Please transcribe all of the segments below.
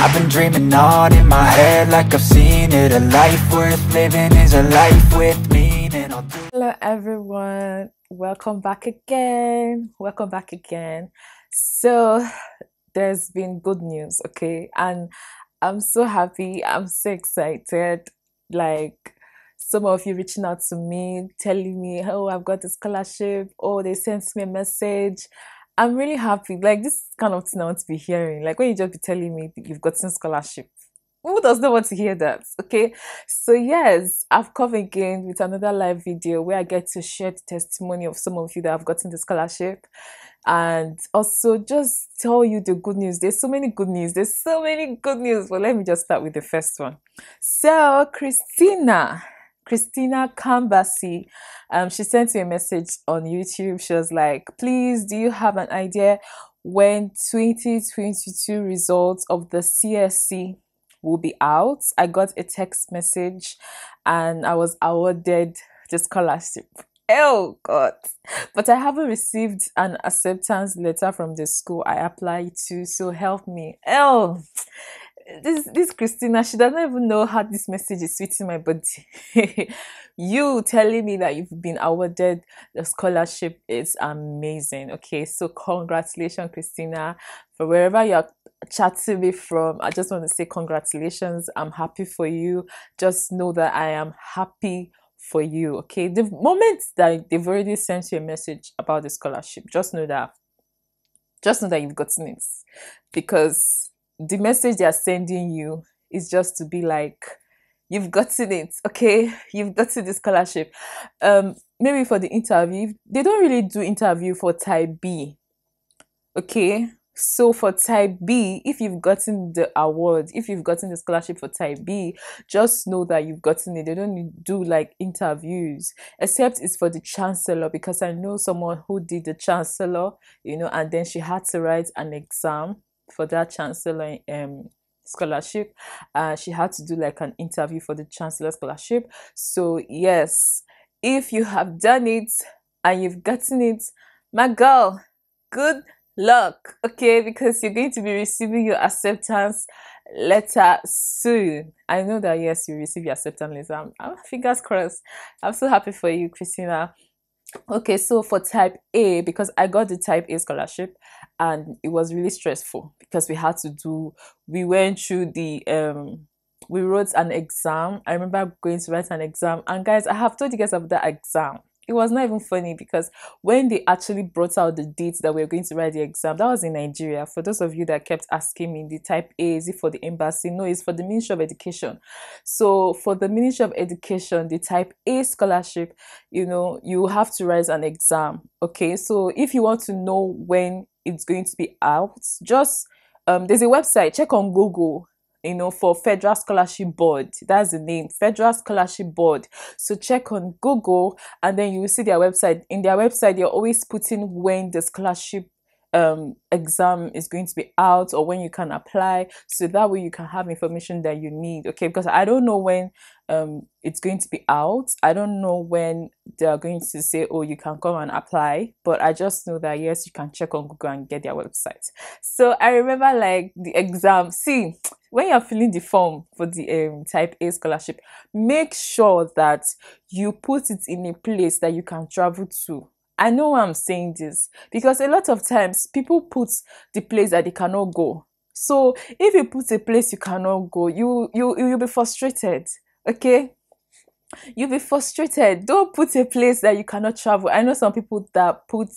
I've been dreaming on in my head like I've seen it. A life worth living is a life with meaning. Hello everyone, welcome back again. So there's been good news, okay, and I'm so happy, I'm so excited. Like, some of you reaching out to me telling me, oh, I've got a scholarship, oh, they sent me a message. I'm really happy. Like, this kind of thing I want to be hearing. Like, when you just be telling me that you've gotten scholarship, who does not want to hear that? Okay, so yes, I've come again with another live video where I get to share the testimony of some of you that have gotten the scholarship, and also just tell you the good news. There's so many good news, but let me just start with the first one. So Christina Kambasi, she sent me a message on YouTube. She was like, please, do you have an idea when 2022 results of the CSC will be out? I got a text message and I was awarded the scholarship. Oh God, but I haven't received an acceptance letter from the school I applied to, so help me. Oh, this Christina, she doesn't even know how this message is sweeting my body. You telling me that you've been awarded the scholarship is amazing. Okay, so congratulations, Christina, for wherever you're chatting me from. I just want to say congratulations. I'm happy for you. Just know that I am happy for you. Okay, the moment that they've already sent you a message about the scholarship, just know that you've gotten it, because the message they are sending you is just to be like, you've gotten it. Okay, you've gotten the scholarship. Maybe for the interview, they don't really do interview for type B. Okay, so for type B, if you've gotten the award, if you've gotten the scholarship for type B, just know that you've gotten it. They don't do like interviews, except it's for the chancellor, because I know someone who did the chancellor, and then she had to write an exam for that chancellor scholarship. She had to do like an interview for the chancellor scholarship. So yes, if you have done it and you've gotten it, my girl, good luck. Okay, because you're going to be receiving your acceptance letter soon. I know that yes, you receive your acceptance letter. I'm fingers crossed. I'm so happy for you, Christina. Okay, so for type A, because I got the type A scholarship and it was really stressful because we went through we wrote an exam. I remember going to write an exam, and guys, I have told you guys about that exam. It was not even funny, because when they actually brought out the dates that we were going to write the exam, that was in Nigeria. For those of you that kept asking me, the type A, is it for the embassy? No, it's for the Ministry of Education. So for the Ministry of Education, the type A scholarship, you have to write an exam. Okay, so if you want to know when it's going to be out, just there's a website, check on Google, for Federal Scholarship Board. That's the name, Federal Scholarship Board. So check on Google and then you will see their website. In their website, they're always putting when the scholarship exam is going to be out, or when you can apply, so that way you can have information that you need. Okay, because I don't know when it's going to be out. I don't know when they are going to say, oh, you can come and apply, but I just know that yes, you can check on Google and get their website. So I remember like the exam. See, when you're filling the form for the type A scholarship, make sure that you put it in a place that you can travel to. I know why I'm saying this, because a lot of times people put the place that they cannot go. So if you put a place you cannot go, you'll be frustrated. Okay, you'll be frustrated. Don't put a place that you cannot travel. I know some people that put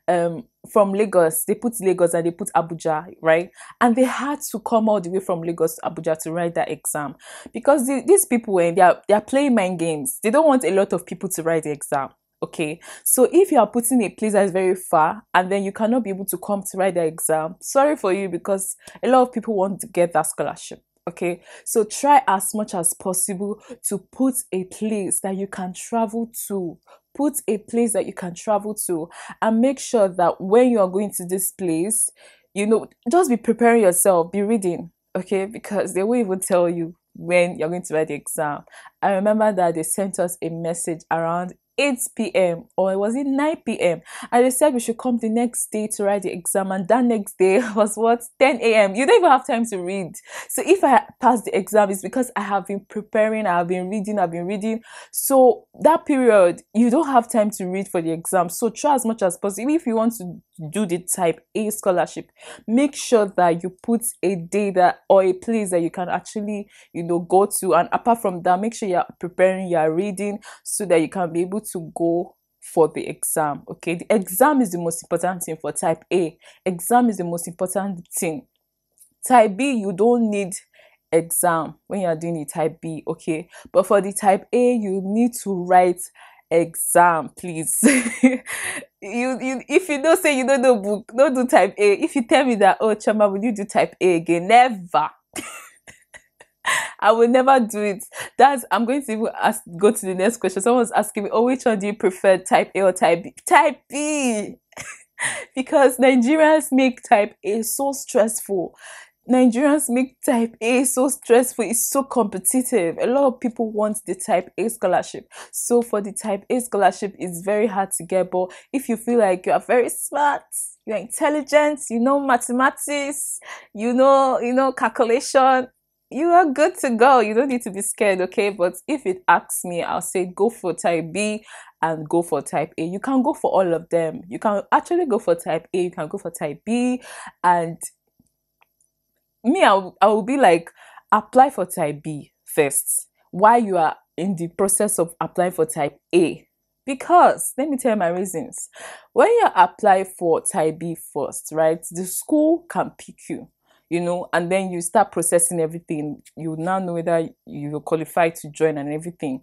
from Lagos, they put Lagos and they put Abuja, right? And they had to come all the way from Lagos to Abuja to write that exam, because these people, when they are playing mind games, they don't want a lot of people to write the exam. Okay, so if you are putting a place that is very far and then you cannot be able to come to write the exam, sorry for you, because a lot of people want to get that scholarship. Okay, so try as much as possible to put a place that you can travel to. Put a place that you can travel to, and make sure that when you are going to this place, just be preparing yourself, be reading. Okay, because they will even tell you when you're going to write the exam. I remember that they sent us a message around 8 p.m. or was it 9 p.m. and they said we should come the next day to write the exam, and that next day was what, 10 a.m. You don't even have time to read. So if I pass the exam, it's because I have been preparing, I've been reading. So that period, you don't have time to read for the exam. So try as much as possible. If you want to do the type A scholarship, make sure that you put a day that, or a place that you can actually, go to. And apart from that, make sure you're preparing, you're reading, so that you can be able to go for the exam. Okay, the exam is the most important thing for type A. Exam is the most important thing. Type B, you don't need exam when you're doing the type B, okay? But for the type A, you need to write exam, please. If you don't say you don't know book, don't do type A. If you tell me that, oh Chama, will you do type A again? Never. I will never do it. I'm going to even go to the next question. Someone's asking me, oh, which one do you prefer, type A or type B? Type B. Because Nigerians make type A so stressful. Nigerians make type A so stressful. It's so competitive. A lot of people want the type A scholarship. So for the type A scholarship, it's very hard to get. But if you feel like you are very smart, you're intelligent, you know mathematics, you know calculation, you are good to go. You don't need to be scared, okay? But if it asks me, I'll say go for type B and go for type A. You can go for all of them. You can actually go for type A, you can go for type B, and me, I will be like, apply for type B first while you are in the process of applying for type A. Because let me tell you my reasons. When you apply for type B first, right, the school can pick you, and then you start processing everything. You now know whether you're qualified to join and everything.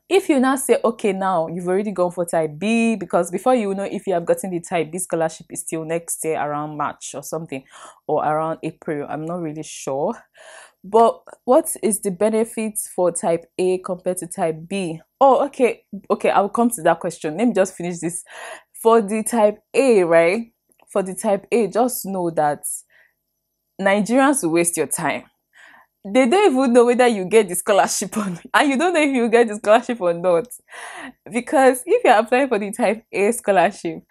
If you now say, okay, now you've already gone for type B, because before you know if you have gotten the type B scholarship is still next year around March or something, or around April, I'm not really sure. But what is the benefits for type A compared to type B? Oh, okay, I'll come to that question. Let me just finish this. For the type A, right? For the type A, just know that Nigerians will waste your time. They don't even know whether you get the scholarship or not, and you don't know if you get the scholarship or not. Because if you're applying for the type A scholarship,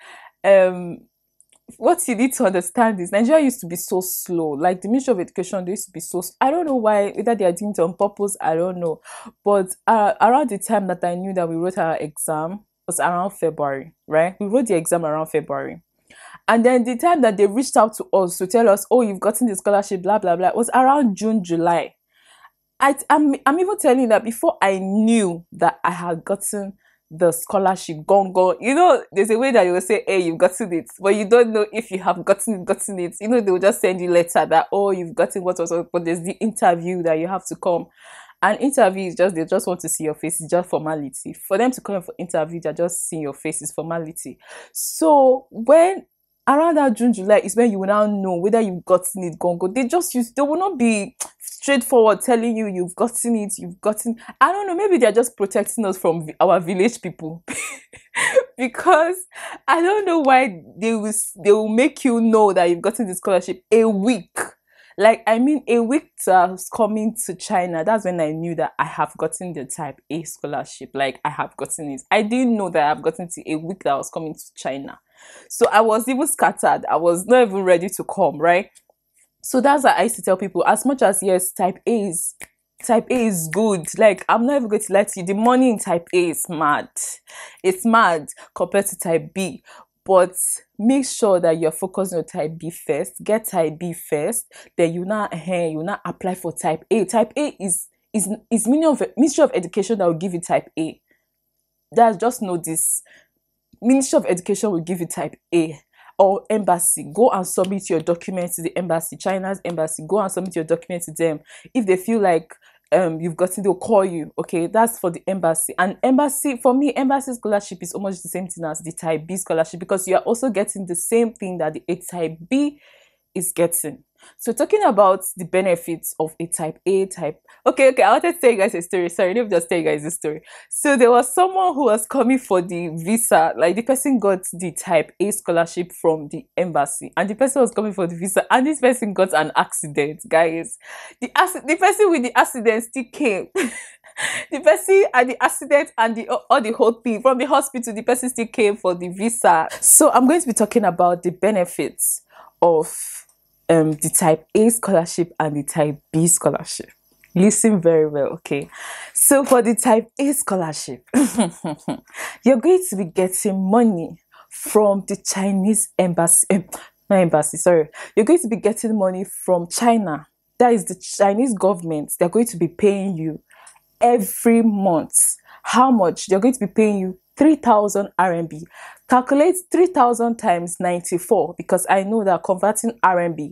what you need to understand is Nigeria used to be so slow. Like the Ministry of Education, they used to be so I don't know why, whether they are doing it on purpose, I don't know. But around the time that I knew that we wrote our exam was around February, right? We wrote the exam around February. And then the time that they reached out to us to tell us, oh, you've gotten the scholarship, blah, blah, blah, was around June, July. I'm even telling you that before I knew that I had gotten the scholarship, gone. There's a way that you will say, hey, you've gotten it, but you don't know if you have gotten it. They will just send you letter that, oh, you've gotten what, but there's the interview that you have to come. An interview is they just want to see your face. It's just formality. For them to come for interview, they're just seeing your face. It's formality. So when around that June, July is when you will now know whether you've gotten it, gone. They will not be straightforward telling you you've gotten it, I don't know, maybe they're just protecting us from our village people. Because I don't know why they will make you know that you've gotten the scholarship a week. Like, I mean, a week to coming to China, that's when I knew that I have gotten the type A scholarship. Like, I have gotten it. I didn't know that I've gotten it a week that I was coming to China. So I was even scattered. I was not even ready to come, right? So that's why I used to tell people, as much as, yes, type A is good. Like, I'm not even going to lie to you. The money in type A is mad. It's mad compared to type B. But make sure that you're focusing on type B first. Get type B first. Then you now apply for type A. Type A is Ministry of Education that will give you type A. That's just know this. Ministry of Education will give you type A. Or embassy, go and submit your documents to the embassy, China's embassy. Go and submit your documents to them. If they feel like you've gotten, they'll call you. Okay, that's for the embassy. And embassy, for me, embassy scholarship is almost the same thing as the type B scholarship, because you are also getting the same thing that the type B is getting. So talking about the benefits of a type A, okay, I wanted to tell you guys a story. Sorry, let me just tell you guys a story. So there was someone who was coming for the visa. Like, the person got the type A scholarship from the embassy, and the person was coming for the visa, and this person got an accident, guys. The person with the accident still came. The person and the accident and all the whole thing from the hospital, the person still came for the visa. So I'm going to be talking about the benefits of the type A scholarship and the type B scholarship. Listen very well, okay? So for the type A scholarship, you're going to be getting money from the Chinese embassy, not embassy, sorry. You're going to be getting money from China. That is the Chinese government. They're going to be paying you every month. How much? They're going to be paying you 3,000 RMB. Calculate 3,000 times 94, because I know that converting RMB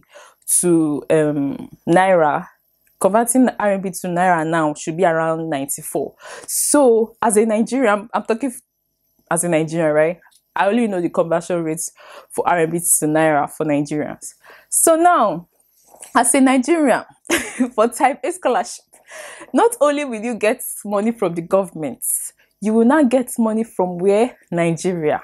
to Naira, converting RMB to Naira now should be around 94. So as a Nigerian, I'm talking as a Nigerian, right? I only know the conversion rates for RMB to Naira for Nigerians. So now, as a Nigerian, for type A scholarship, not only will you get money from the government, you will now get money from where? Nigeria.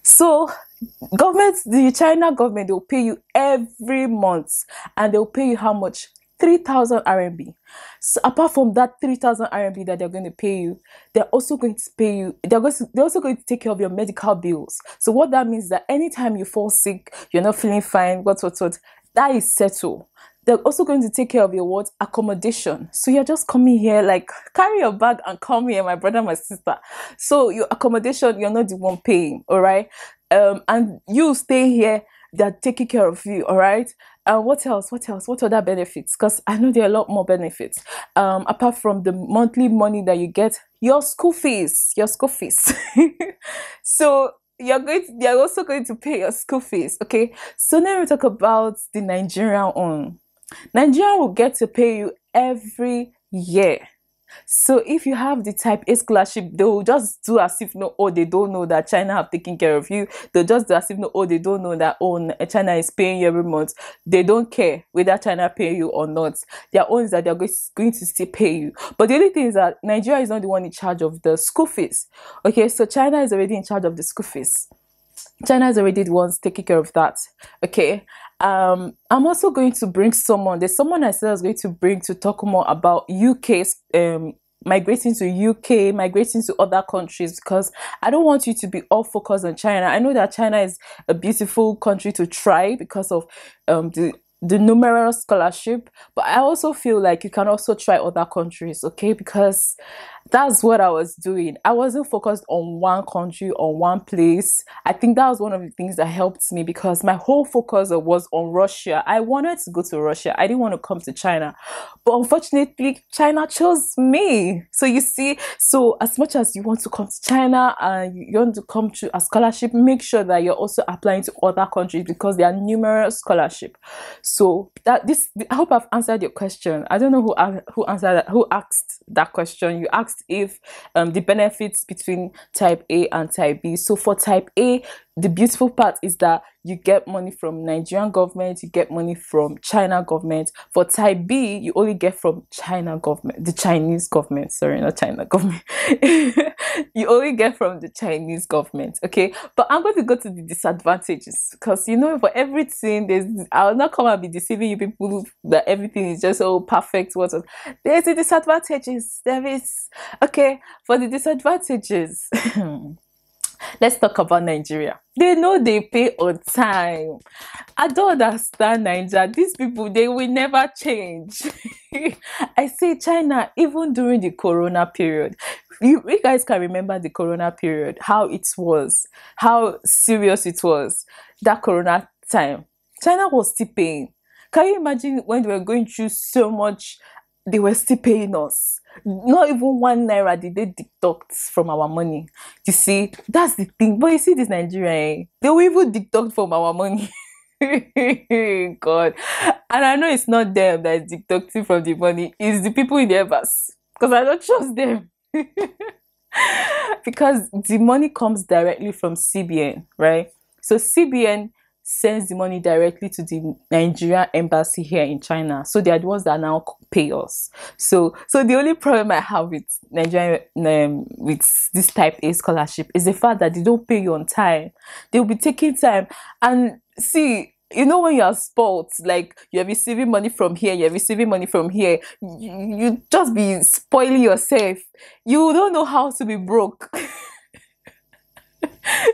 So the China government, they'll pay you every month, and they'll pay you how much? 3,000 RMB. So apart from that 3,000 RMB that they're going to pay you, they're also going to pay you, they're also going to take care of your medical bills. So what that means is that anytime you fall sick, you're not feeling fine, what, that is settled. They're also going to take care of your what? Accommodation. So you're just coming here, like, carry your bag and come here, my brother, my sister. So your accommodation, you're not the one paying, all right? And you stay here, they're taking care of you, all right? What else? What other benefits? Because I know there are a lot more benefits. Apart from the monthly money that you get, your school fees. So they're also going to pay your school fees, okay? So now we talk about the Nigerian one. Nigeria will get to pay you every year. So if you have the type A scholarship, they will just do as if they don't know that China have taken care of you. They'll just do as if they don't know that China is paying you every month. They don't care whether China pay you or not. Their own is that they're going to still pay you. But the only thing is that Nigeria is not the one in charge of the school fees. Okay, so China is already in charge of the school fees. China is already the ones taking care of that. Okay. I'm also going to bring there's someone I said I was going to bring to talk more about UK's migrating to UK, migrating to other countries, because I don't want you to be all focused on China. I know that China is a beautiful country to try because of the numerous scholarship, but I also feel like you can also try other countries, okay? Because that's what I was doing. I wasn't focused on one country or one place. I think that was one of the things that helped me, because my whole focus was on Russia. I wanted to go to Russia. I didn't want to come to China. But unfortunately, China chose me. So you see, so as much as you want to come to China and you want to come to a scholarship, make sure that you're also applying to other countries, because there are numerous scholarships. So I hope I've answered your question. I don't know who asked that question. You asked if the benefits between type A and type B. So for type A, the beautiful part is that you get money from Nigerian government, you get money from China government. For type B, you only get from China government, the Chinese government, sorry, not China government. You only get from the Chinese government, okay? But I'm going to go to the disadvantages, because for everything, I'll not come and be deceiving you people that everything is just so perfect. There's the disadvantages. There is, okay, for the disadvantages. Let's talk about Nigeria. They know they pay on time. I don't understand Nigeria. These people, they will never change. I say China, even during the Corona period, you guys can remember the Corona period, how it was, how serious it was, that Corona time. China was still paying. Can you imagine when they were going through so much, they were still paying us? Not even 1 naira did they deduct from our money. You see, that's the thing. But you see this Nigeria, they will even deduct from our money. God. And I know it's not them that is deducting from the money. It's the people in the embassy. Because I don't trust them. Because the money comes directly from CBN, right? So CBN sends the money directly to the Nigerian embassy here in China. So they are the ones that now pay us. So the only problem I have with Nigeria, with this type A scholarship, is the fact that they don't pay you on time. They'll be taking time. And see, you know, when you're spoiled, like you're receiving money from here, you're receiving money from here, you just be spoiling yourself. You don't know how to be broke.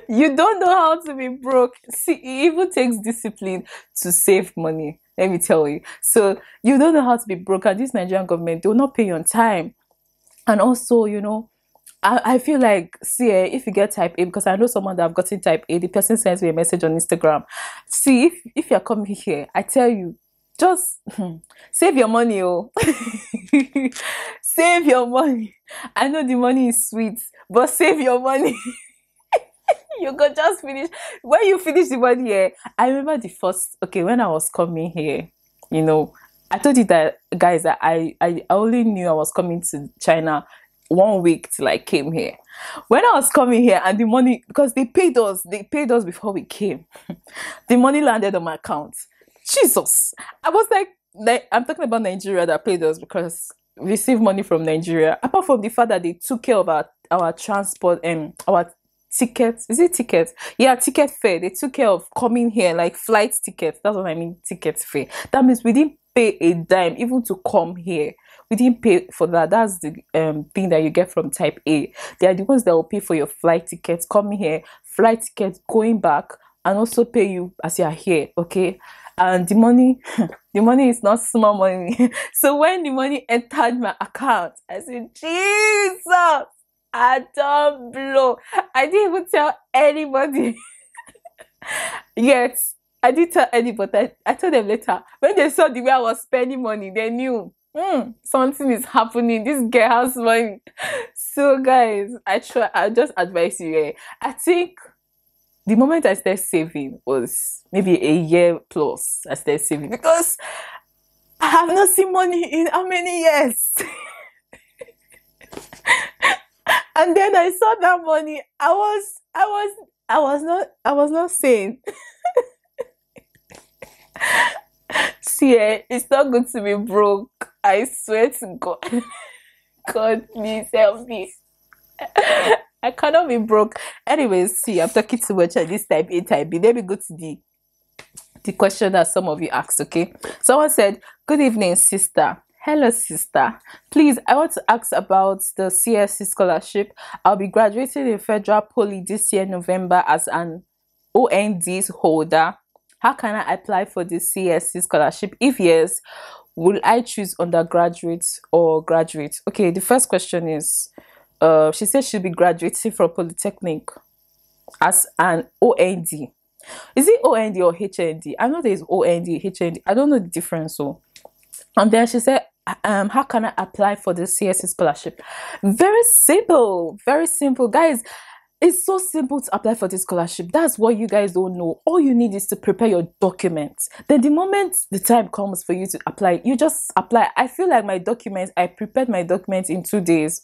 You don't know how to be broke. See, it even takes discipline to save money. Let me tell you. So you don't know how to be broke, and this Nigerian government, they will not pay you on time. And also, you know, I feel like, see, if you get type A, because I know someone that have gotten type A, the person sends me a message on Instagram. See, if you're coming here, I tell you, just save your money, oh. Save your money. I know the money is sweet, but save your money. You could just finish. When you finish the 1 year, I remember the first, okay, when I was coming here, you know, I told you that, guys, that I only knew I was coming to China 1 week till I came here. When I was coming here, and the money, because they paid us before we came. The money landed on my account. Jesus. I was like, I'm talking about Nigeria that paid us, because we received money from Nigeria. Apart from the fact that they took care of our transport and our tickets. Is it tickets? Yeah, ticket fare. They took care of coming here, like flight tickets. That's what I mean, ticket fare. That means we didn't pay a dime even to come here. We didn't pay for that. That's the thing that you get from type A. They are the ones that will pay for your flight tickets coming here, flight tickets going back, and also pay you as you are here. Okay, and the money, the money is not small money. So when the money entered my account, I said, Jesus, I don't blow. I didn't even tell anybody. Yet I didn't tell anybody. I told them later. When they saw the way I was spending money, they knew something is happening. This girl has money. So guys, I just advise you. I think the moment I started saving was maybe a year plus. I started saving because I have not seen money in how many years? And then I saw that money. I was not saying. See, it's not good to be broke. I swear to God. God, please help me. I cannot be broke. Anyways, see, I'm talking too much at this type A, type B. Let me go to the question that some of you asked, okay? Someone said, good evening, sister. Hello, sister. Please, I want to ask about the CSC scholarship. I'll be graduating in Federal Poly this year, November, as an OND holder. How can I apply for the CSC scholarship? If yes, will I choose undergraduate or graduate? Okay, the first question is, she says she'll be graduating from Polytechnic as an OND. Is it OND or HND? I know there's OND, HND. I don't know the difference. So, and then she said, how can I apply for the CSC scholarship? Very simple, guys. It's so simple to apply for this scholarship. That's what you guys don't know. All you need is to prepare your documents. Then the moment the time comes for you to apply, you just apply. I feel like I prepared my documents in 2 days,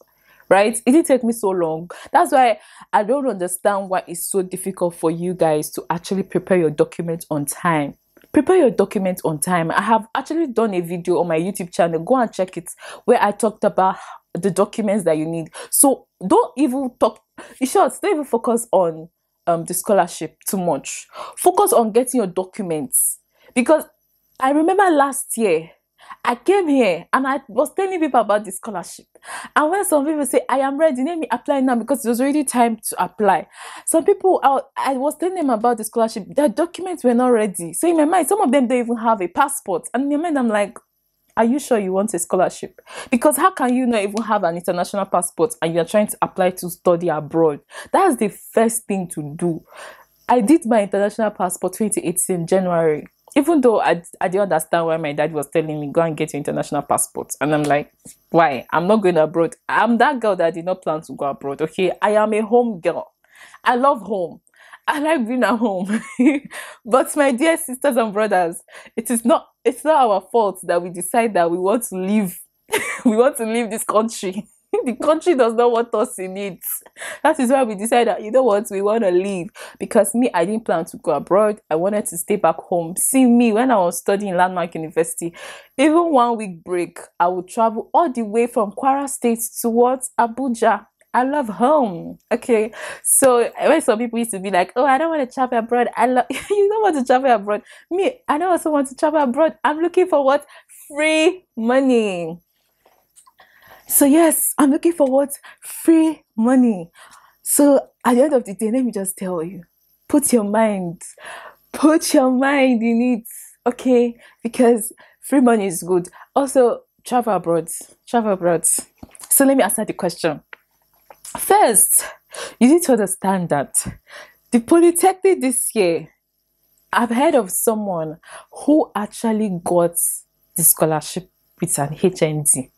right? It didn't take me so long. That's why I don't understand why it's so difficult for you guys to actually prepare your documents on time. Prepare your documents on time. I have actually done a video on my YouTube channel. Go and check it, where I talked about the documents that you need. So don't even talk, in short, don't even focus on the scholarship too much. Focus on getting your documents. Because I remember last year, I came here and I was telling people about the scholarship. And when some people say, I am ready, let me apply now, because it was already time to apply. Some people, I was telling them about the scholarship, their documents were not ready. So in my mind, some of them don't even have a passport. And in my mind, I'm like, are you sure you want a scholarship? Because how can you not even have an international passport and you're trying to apply to study abroad? That's the first thing to do. I did my international passport 2018 January. Even though I didn't understand why my dad was telling me, go and get your international passport. And I'm like, why? I'm not going abroad. I'm that girl that did not plan to go abroad, okay? I am a home girl. I love home. I like being at home. But my dear sisters and brothers, it's not our fault that we decide that we want to leave. We want to leave this country. The country does not want us in it. That is why we decided that, you know what, we want to leave. Because me, I didn't plan to go abroad. I wanted to stay back home. See me, when I was studying Landmark University, even 1 week break, I would travel all the way from Kwara State towards Abuja. I love home. Okay. So when some people used to be like, oh, I don't want to travel abroad. I love you don't want to travel abroad. Me, I don't also want to travel abroad. I'm looking for what? Free money. So yes, I'm looking for what? Free money. So at the end of the day, let me just tell you, put your mind, put your mind in it, okay? Because free money is good. Also, travel abroad, travel abroad. So let me answer the question. First, you need to understand that the Polytechnic this year, I've heard of someone who actually got the scholarship with an HND.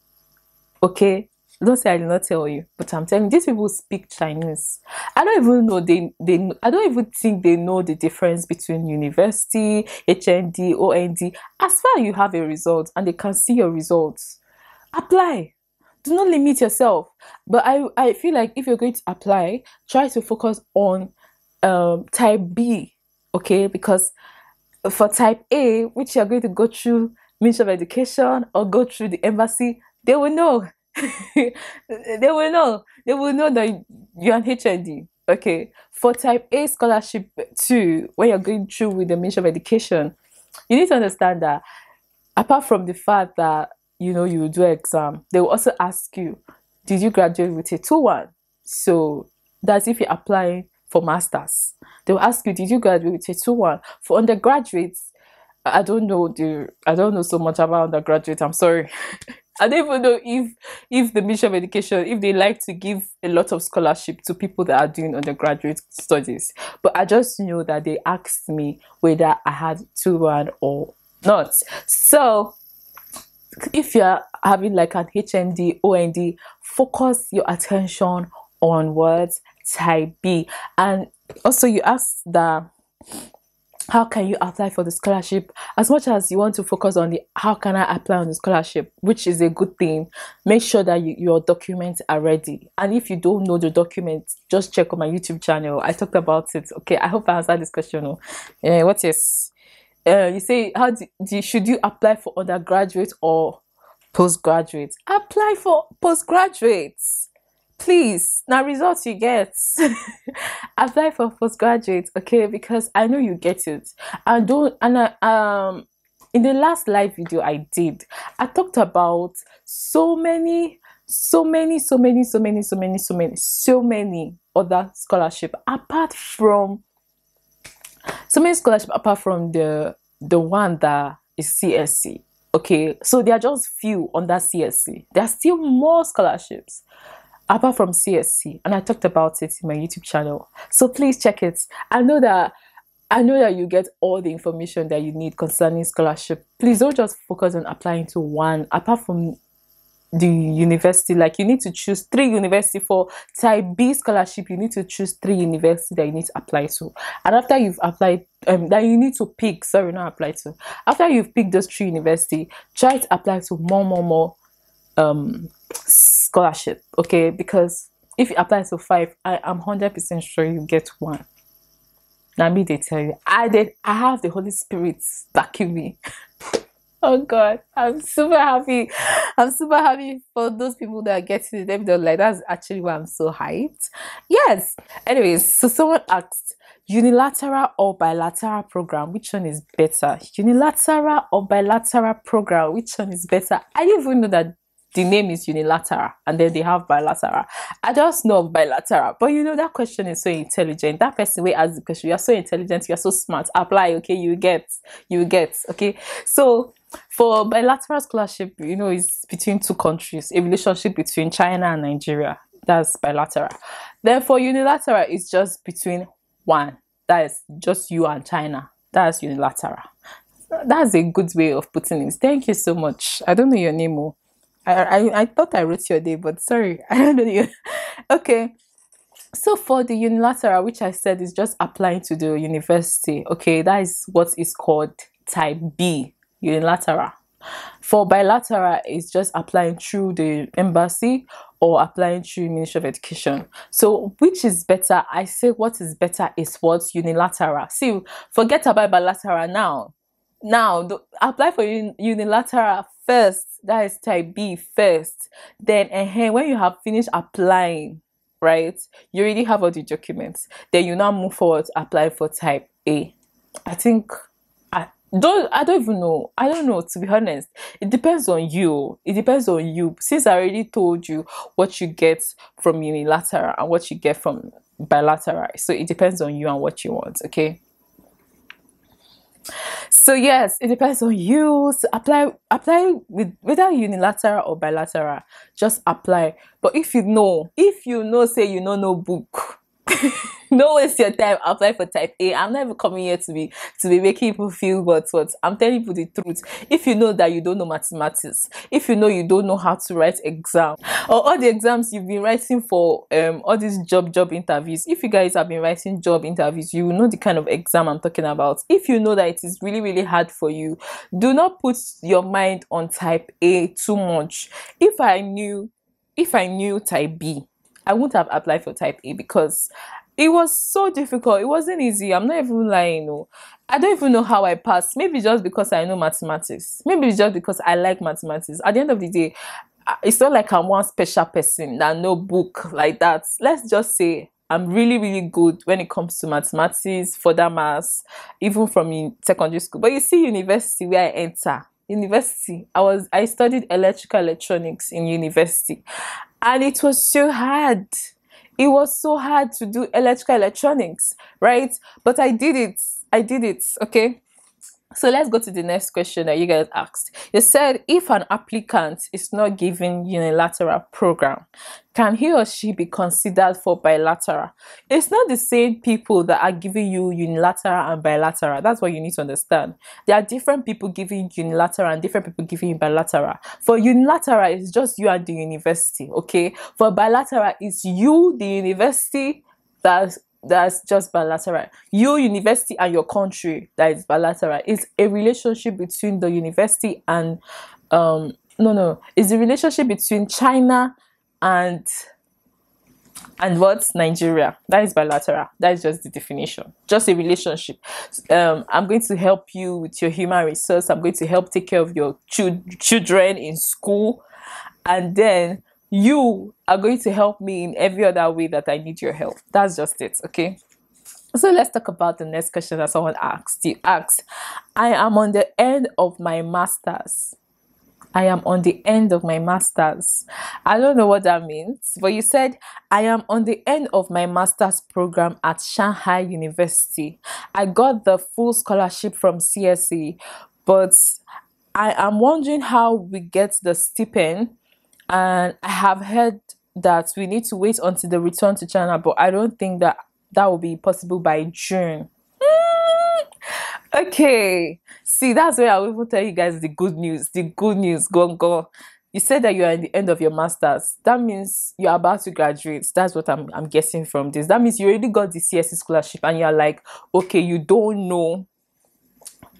Okay, don't say I did not tell you, but I'm telling you, these people speak Chinese. I don't even know I don't even think they know the difference between university, HND, OND. As far as you have a result and they can see your results, apply. Do not limit yourself. But I feel like if you're going to apply, try to focus on type B, okay? Because for type A, which you're going to go through Ministry of Education or go through the embassy, they will know. They will know. They will know that you're an HND. Okay. For type A scholarship too, when you're going through with the Ministry of Education, you need to understand that apart from the fact that you will do exam, they will also ask you, did you graduate with a 2-1? So that's if you're applying for masters. They will ask you, did you graduate with a 2-1? For undergraduates, I don't know so much about undergraduate. I'm sorry. I don't even know if the Ministry of Education, if they like to give a lot of scholarship to people that are doing undergraduate studies. But I just know that they asked me whether I had 2-1 or not. So if you're having like an HND, OND, focus your attention on words type B. And also you asked that how can you apply for the scholarship? As much as you want to focus on the how can I apply on the scholarship, which is a good thing, make sure that your documents are ready. And if you don't know the documents, just check on my YouTube channel. I talked about it. Okay, I hope I answered this question. What is you say should you apply for undergraduate or postgraduate? Apply for postgraduates, please. Now results you get. Apply for postgraduate, okay? Because I know you get it. And don't and in the last live video I did, I talked about so many other scholarship apart from the one that is CSC. Okay, so there are just few under CSC. There are still more scholarships apart from CSC, and I talked about it in my YouTube channel. So please check it. I know that you get all the information that you need concerning scholarship. Please don't just focus on applying to one. Apart from the university, like you need to choose 3 university. For type B scholarship, you need to choose 3 university that you need to apply to. And after you've applied, that you need to pick, sorry, not apply to. After you've picked those 3 university, try to apply to more scholarship, okay? Because if you apply to 5, I am 100% sure you get 1. Now me they tell you, I have the Holy Spirit backing me. Oh God, I'm super happy. I'm super happy for those people that are getting them done. Like that's actually why I'm so hyped. Yes. Anyways, so someone asked, unilateral or bilateral program, which one is better? Unilateral or bilateral program, which one is better? I didn't even know that the name is unilateral and then they have bilateral. I just know of bilateral, but that question is so intelligent. That person will ask the question, you're so intelligent, you're so smart, apply, okay, you get, okay. So for bilateral scholarship, it's between 2 countries, a relationship between China and Nigeria. That's bilateral. Then for unilateral, it's just between one, that is just you and China. That's unilateral. That's a good way of putting it. Thank you so much. I don't know your name. I thought I wrote your name, but sorry, I don't know you. Okay. So for the unilateral, which I said is just applying to the university, okay, that is what is called type B, unilateral. For bilateral, it's just applying through the embassy or applying through Ministry of Education. So which is better? I say what is better is what's unilateral. See, forget about bilateral now. Apply for unilateral first. That is type B first. Then when you have finished applying, right? You already have all the documents. Then you now move forward to apply for type A. I think I don't even know. I don't know, to be honest. It depends on you. It depends on you. Since I already told you what you get from unilateral and what you get from bilateral. So it depends on you and what you want, okay? So yes, it depends on you. So apply with whether unilateral or bilateral. Just apply. But if you know, say you know no book, don't waste your time. Apply for type A. I'm not even coming here to be making people feel what. I'm telling you the truth. If you know that you don't know mathematics, if you know you don't know how to write exam, or all the exams you've been writing for all these job interviews, if you guys have been writing job interviews, you will know the kind of exam I'm talking about. If you know that it is really, really hard for you, do not put your mind on type A too much. If I knew type B, I wouldn't have applied for type A because it was so difficult. It wasn't easy. I'm not even lying. No. I don't even know how I passed. Maybe just because I know mathematics. Maybe just because I like mathematics. At the end of the day, it's not like I'm one special person that no book like that. Let's just say I'm really, really good when it comes to mathematics, further maths, even from in secondary school. But you see, university where I enter. University, I studied electrical electronics in university, and it was so hard. It was so hard to do electrical electronics, right? But I did it, okay? So let's go to the next question that you guys asked. You said, if an applicant is not given unilateral program, can he or she be considered for bilateral? It's not the same people that are giving you unilateral and bilateral. That's what you need to understand. There are different people giving unilateral and different people giving you bilateral. For unilateral, it's just you and the university, okay? For bilateral, it's you, the university, that's just bilateral. You, university, and your country, that is bilateral. It's a relationship between the university and it's a relationship between China and Nigeria. That is bilateral. That is just the definition. Just a relationship. I'm going to help you with your human resource. I'm going to help take care of your children in school, and then you are going to help me in every other way that I need your help. That's just it, okay? So let's talk about the next question that someone asked. You asked, I am on the end of my master's. I am on the end of my master's. I don't know what that means, but you said, I am on the end of my master's program at Shanghai University. I got the full scholarship from CSC, but I am wondering how we get the stipend. And I have heard that we need to wait until the return to China, but I don't think that will be possible by June. Okay, see, that's where I will even tell you guys the good news. The good news, go. You said that you are at the end of your master's. That means you're about to graduate. That's what I'm guessing from this. That means you already got the CSC scholarship, and you're like, okay, you don't know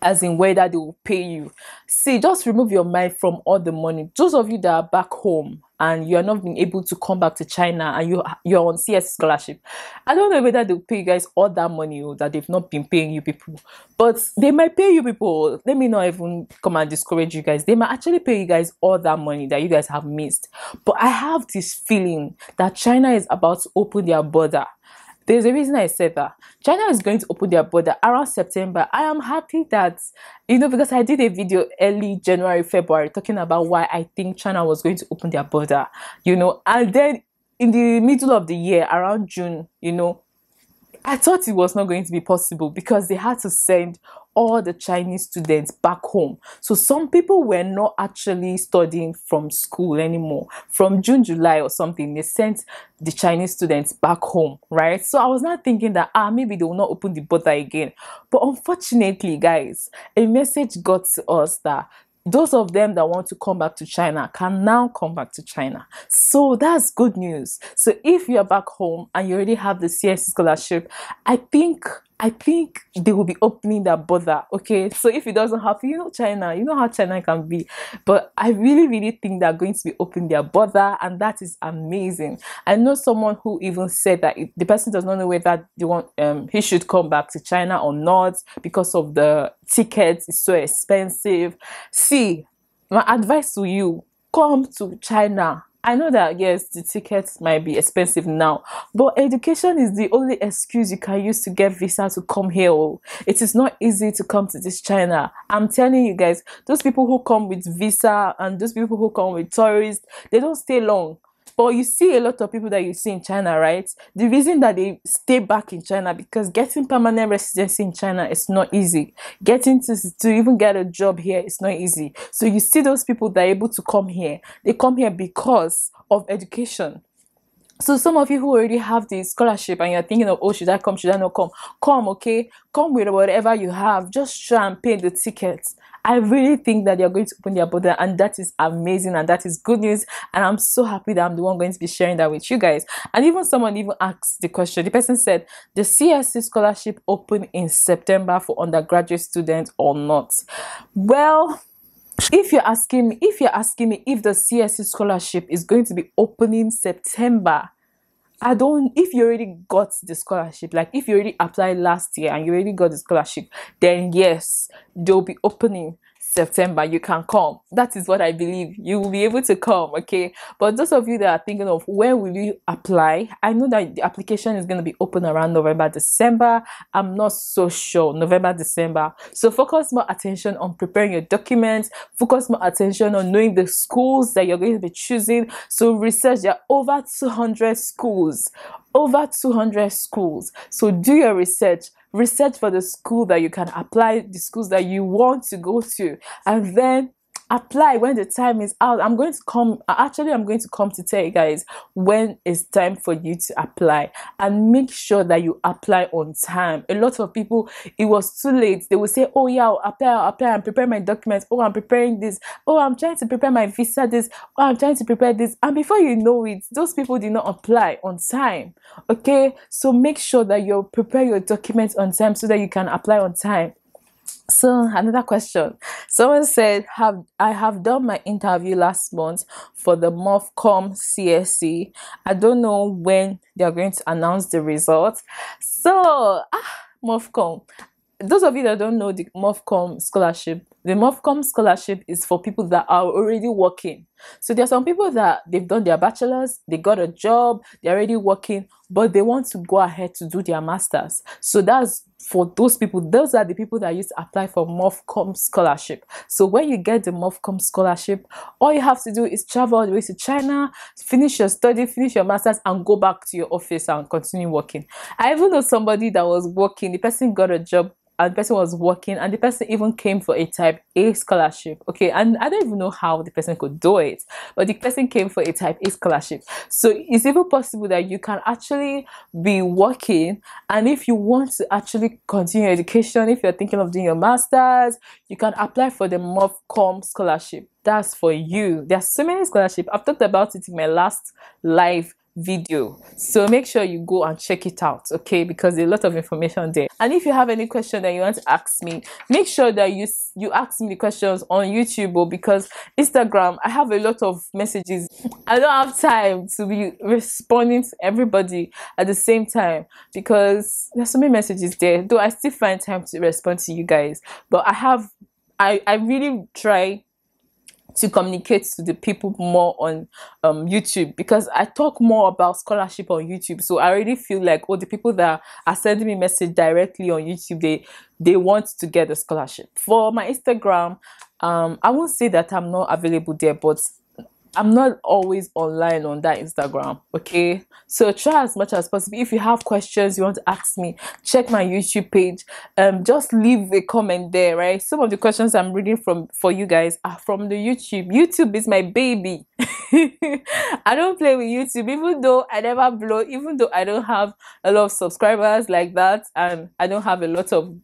as in whether they will pay you. See, just remove your mind from all the money. Those of you that are back home and you're not being able to come back to China and you're on CS scholarship, I don't know whether they'll pay you guys all that money that they've not been paying you people, but they might pay you people. Let me not even come and discourage you guys. They might actually pay you guys all that money that you guys have missed. But I have this feeling that China is about to open their border. There's a reason I said that. China is going to open their border around September. I am happy that, because I did a video early January, February talking about why I think China was going to open their border, and then in the middle of the year, around June, I thought it was not going to be possible because they had to send all the Chinese students back home. So some people were not actually studying from school anymore. From June, July or something, they sent the Chinese students back home, right? So I was not thinking that, maybe they will not open the border again. But unfortunately, guys, a message got to us that those of them that want to come back to China can now come back to China. So that's good news. So if you're back home and you already have the CSC scholarship, I think they will be opening that border, okay? So if it doesn't happen, China, you know how China can be. But I really, really think they're going to be opening their border, and that is amazing. I know someone who even said that the person does not know whether he should come back to China or not because of the tickets is so expensive. See, my advice to you, come to China. I know that yes, the tickets might be expensive now, but education is the only excuse you can use to get visa to come here. Oh. It is not easy to come to this China. I'm telling you guys, those people who come with visa and those people who come with tourists, they don't stay long. But you see a lot of people that you see in China, right? The reason that they stay back in China, because getting permanent residency in China is not easy. Getting to even get a job here is not easy. So you see those people that are able to come here. They come here because of education. So some of you who already have the scholarship and you're thinking of, oh, should I come, should I not come? Come, okay? Come with whatever you have. Just try and pay the tickets. I really think that they're going to open their border, and that is amazing, and that is good news. And I'm so happy that I'm the one going to be sharing that with you guys. And even someone even asked the question. The person said, the CSC scholarship open in September for undergraduate students or not? Well, if you're asking me if the CSC scholarship is going to be opening September, if you already got the scholarship, like if you already applied last year and you already got the scholarship, then yes, they'll be opening September. You can come. That is what I believe. You will be able to come, okay? But those of you that are thinking of when will you apply, I know that the application is going to be open around November, December. I'm not so sure. November, December. So focus more attention on preparing your documents. Focus more attention on knowing the schools that you're going to be choosing. So research. There are over 200 schools. Over 200 schools. So do your research. Research for the school that you can apply, the schools that you want to go to, and then apply when the time is out. I'm going to come to tell you guys when it's time for you to apply, and make sure that you apply on time. A lot of people, it was too late. They will say, oh yeah, I'll apply and prepare my documents. Oh, I'm preparing this. Oh, I'm trying to prepare my visa this. Oh, I'm trying to prepare this. And before you know it, those people did not apply on time. Okay, so make sure that you prepare your documents on time so that you can apply on time. So another question. Someone said, I have done my interview last month for the MOFCOM CSC. I don't know when they are going to announce the results. So, MOFCOM. Those of you that don't know the MOFCOM scholarship, the MOFCOM scholarship is for people that are already working. So there are some people that they've done their bachelor's, they got a job, they're already working, but they want to go ahead to do their master's. So that's for those people. Those are the people that used to apply for MOFCOM scholarship. So when you get the MOFCOM scholarship, all you have to do is travel all the way to China, finish your study, finish your master's, and go back to your office and continue working. I even know somebody that was working, the person got a job, and the person was working, and the person even came for a type A scholarship. Okay, and I don't even know how the person could do it, but the person came for a type A scholarship. So it's even possible that you can actually be working, and if you want to actually continue education, if you're thinking of doing your master's, you can apply for the MOFCOM scholarship. That's for you. There's so many scholarships. I've talked about it in my last live video, so make sure you go and check it out, okay, because there's a lot of information there. And if you have any question that you want to ask me, make sure that you ask me the questions on YouTube, because Instagram, I have a lot of messages. I don't have time to be responding to everybody at the same time, because there's so many messages there, though I still find time to respond to you guys. But I really try to communicate to the people more on YouTube, because I talk more about scholarship on YouTube. So I already feel like, oh, the people that are sending me message directly on YouTube, they want to get a scholarship. For my Instagram, I won't say that I'm not available there, but I'm not always online on that Instagram, okay? So try as much as possible. If you have questions you want to ask me, check my YouTube page. Just leave a comment there, right? Some of the questions I'm reading for you guys are from the YouTube. YouTube is my baby. I don't play with YouTube, even though I never blow, even though I don't have a lot of subscribers like that, and I don't have a lot of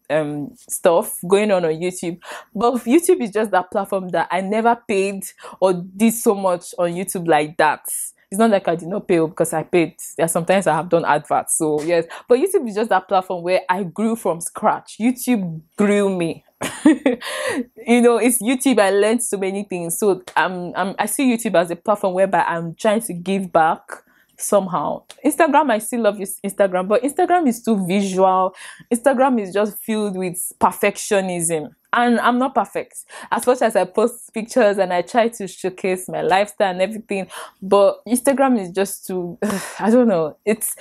stuff going on YouTube. But YouTube is just that platform that I never paid or did so much on YouTube like that. It's not like I did not pay, because I paid. There are sometimes I have done adverts, so yes. But YouTube is just that platform where I grew from scratch. YouTube grew me. You know, it's YouTube. I learned so many things. So I see YouTube as a platform whereby I'm trying to give back somehow. Instagram, I still love Instagram, but Instagram is too visual. Instagram is just filled with perfectionism, and I'm not perfect. As much as I post pictures and I try to showcase my lifestyle and everything, but Instagram is just too I don't know, it's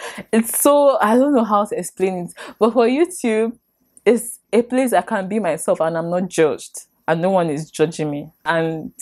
so, I don't know how to explain it. But for YouTube, it's a place I can be myself and I'm not judged, and no one is judging me, and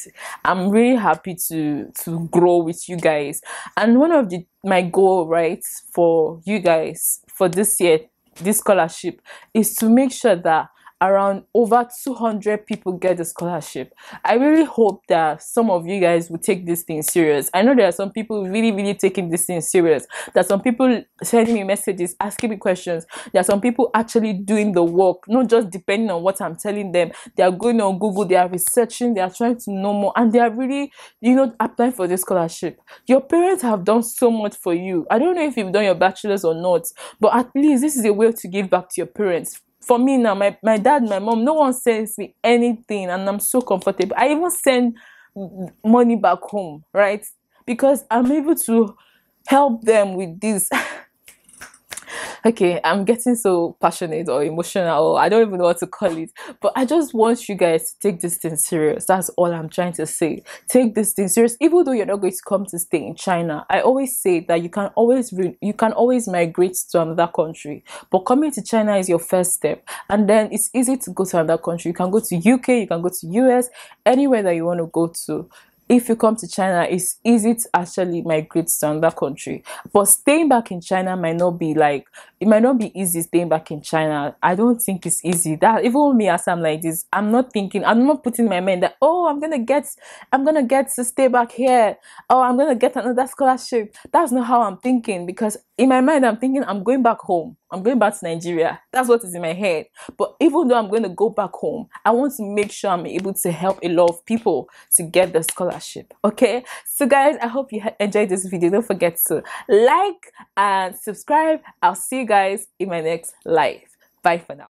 I'm really happy to grow with you guys. And one of my goal, right, for you guys for this year, this scholarship, is to make sure that around over 200 people get the scholarship. I really hope that some of you guys will take this thing serious. I know there are some people really taking this thing serious. There are some people sending me messages, asking me questions. There are some people actually doing the work, not just depending on what I'm telling them. They are going on Google, they are researching, they are trying to know more, and they are really, applying for this scholarship. Your parents have done so much for you. I don't know if you've done your bachelor's or not, but at least this is a way to give back to your parents. For me now, my dad, my mom, no one sends me anything, and I'm so comfortable. I even send money back home, right? Because I'm able to help them with this. Okay, I'm getting so passionate or emotional, or I don't even know what to call it, but I just want you guys to take this thing serious. That's all I'm trying to say. Take this thing serious. Even though you're not going to come to stay in China, I always say that you can always migrate to another country, but coming to China is your first step, and then it's easy to go to another country. You can go to UK, you can go to US, anywhere that you want to go to. If you come to China, it's easy to actually migrate to another country. But staying back in China might not be easy staying back in China. I don't think it's easy. That even me, as I'm like this, I'm not putting my mind that, oh, I'm gonna get to stay back here. Oh, I'm gonna get another scholarship. That's not how I'm thinking, because in my mind, I'm thinking I'm going back home. I'm going back to Nigeria. That's what is in my head. But even though I'm going to go back home, I want to make sure I'm able to help a lot of people to get the scholarship. Okay? So guys, I hope you enjoyed this video. Don't forget to like and subscribe. I'll see you guys in my next live. Bye for now.